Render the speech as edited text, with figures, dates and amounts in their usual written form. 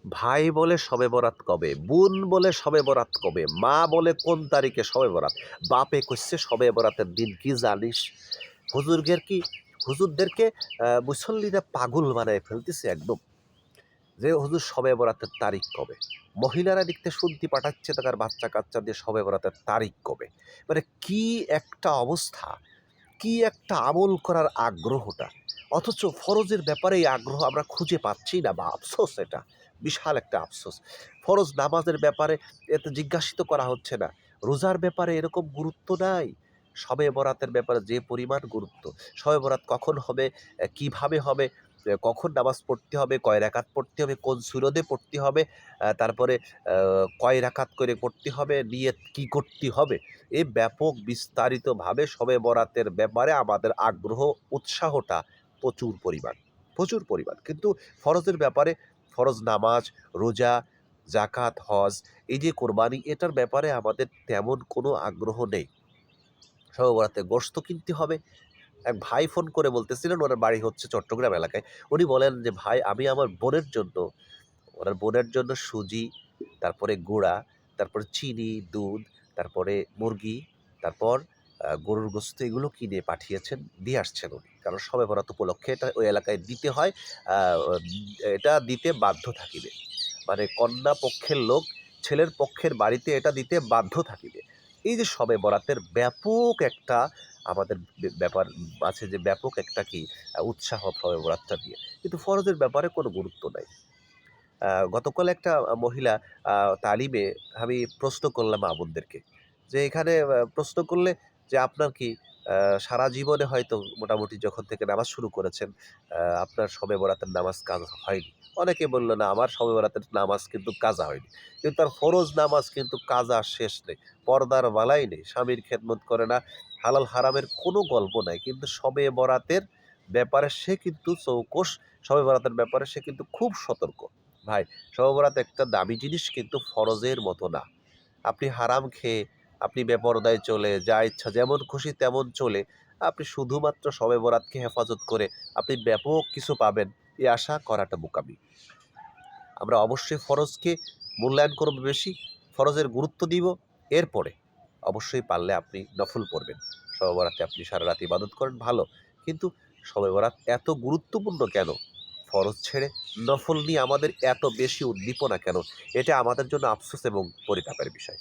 ভাই বলে শবে বরাত কবে, বোন বলে শবে বরাত কবে, মা বলে কোন তারিখে শবে বরাত, বাপে কইছে শবে বরাতের দিন কি জানিস? হুজুরদের কি হুজুরদেরকে মুসল্লিরা পাগল বানায় ফেলতেছে একদম, যে হুজুর শবে বরাতের তারিখ কবে? মহিলারা লিখতে শুনতি পাঠাচ্ছে তার বাচ্চা কাচ্চা দিয়ে শবে বরাতের তারিখ কবে? মানে কি একটা অবস্থা, কি একটা আমল করার আগ্রহটা! অথচ ফরজের ব্যাপারে এই আগ্রহ আমরা খুঁজে পাচ্ছি না, বা আফসোস, এটা বিশাল একটা আফসোস। ফরজ নামাজের ব্যাপারে এত জিজ্ঞাসিত করা হচ্ছে না। রোজার ব্যাপারে এরকম গুরুত্ব নাই। শবে বরাতের ব্যাপারে যে পরিমাণ গুরুত্ব, শবে বরাত কখন হবে, কিভাবে হবে, কখন নামাজ পড়তে হবে, কয় রাকাত পড়তে হবে, কোন সুরদে পড়তে হবে, তারপরে কয় রাকাত করে পড়তে হবে, নিয়ত কি করতে হবে, এই ব্যাপক বিস্তারিতভাবে শবে বরাতের ব্যাপারে আমাদের আগ্রহ, উৎসাহটা প্রচুর পরিমাণ, প্রচুর পরিমাণ। কিন্তু ফরজের ব্যাপারে, ফরজ নামাজ, রোজা, জাকাত, হজ, এই যে কোরবানি, এটার ব্যাপারে আমাদের তেমন কোনো আগ্রহ নেই। শবে বরাতে গোশত কিনতে হবে। এক ভাই ফোন করে বলতেছিলেন, ওনার বাড়ি হচ্ছে চট্টগ্রাম এলাকায়। উনি বলেন যে, "ভাই, আমি আমার বোনের জন্য, ওনার বোনের জন্য সুজি, তারপরে গুড়া, তারপরে চিনি, দুধ, তারপরে মুরগি, তারপর গরুর গোশত, এগুলো কিনে পাঠিয়েছেন, দিয়ে আসছেন উনি। কারণ শবে বরাত উপলক্ষে এটা ওই এলাকায় দিতে হয়। আ এটা দিতে বাধ্য থাকিবে। মানে কন্যা পক্ষের লোক ছেলের পক্ষের বাড়িতে এটা দিতে বাধ্য থাকিবে।" এই যে শবে বরাতের ব্যাপক একটা আমাদের ব্যাপার আছে, যে ব্যাপক একটা কি উৎসাহ শবে বরাতটা নিয়ে। কিন্তু ফরজের ব্যাপারে কোনো গুরুত্ব নাই। গতকাল একটা মহিলা আ তালিমে আমি প্রশ্ন করলাম মা বোনদেরকে, যে এখানে প্রশ্ন করলে যে আপনার কি আ সারা জীবনে হয়তো মোটামুটি যখন থেকে নামাজ শুরু করেছেন, আপনার শবে বরাতের নামাজ কাজা হয়নি। অনেকে বলল, "না, আমার শবে বরাতের নামাজ কিন্তু কাজা হয়নি।" কিন্তু তার ফরজ নামাজ কিন্তু কাজা শেষ নেই। পর্দার বালাই নেই। স্বামীর খেদমত করে না। হালাল হারামের কোনো গল্প নাই। কিন্তু শবে বরাতের ব্যাপারে সে কিন্তু চৌকস। শবে বরাতের ব্যাপারে সে কিন্তু খুব সতর্ক। ভাই, শবে বরাত একটা দামি জিনিস, কিন্তু ফরজের মতো না। আপনি হারাম খেয়ে, আপনি বেপরদায় চলে, যা ইচ্ছা যেমন খুশি তেমন চলে, আপনি শুধুমাত্র শবে বরাতকে হেফাজত করে আপনি ব্যাপক কিছু পাবেন, এই আশা করাটা বোকামি। আমরা অবশ্যই ফরজকে মূল্যায়ন করব বেশি, ফরজের গুরুত্ব দিব। এরপরে অবশ্যই পারলে আপনি নফল পড়বেন। শবে বরাতে আপনি সারারাত ইবাদত করেন, ভালো। কিন্তু শবে বরাত এত গুরুত্বপূর্ণ কেন? ফরজ ছেড়ে নফল নিয়ে আমাদের এত বেশি উদ্দীপনা কেন? এটা আমাদের জন্য আফসোস এবং পরিতাপের বিষয়।